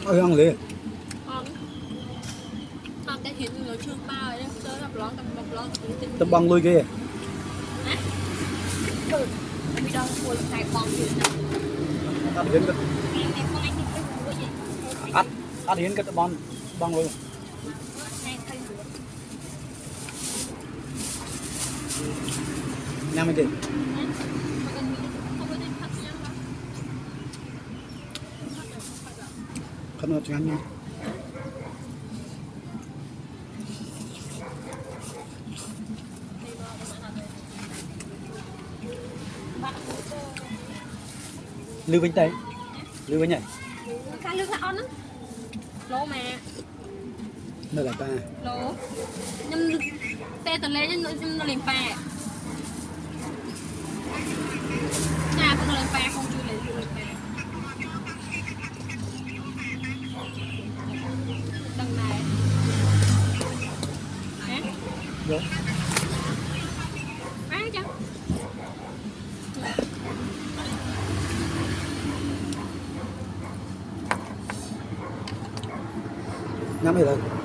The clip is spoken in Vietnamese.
ơi ăn liền ăn cái hiện người chưa bao rồi đó tới gặp lon tao băng lui kia bây giờ ngồi xài bong gì nè ăn hiến cái em con anh cái cái gì ăn hiến cái tao băng lui nhang đi không được ngắn nha lưu bánh tay lưu bánh nhảy cái lươn on á lô mà nơi là ta lô nhưng tê tờ lên nhưng nó liền pa nhà con liền pa không chưa liền pa đằng này hả được á chứ nhắm đi thôi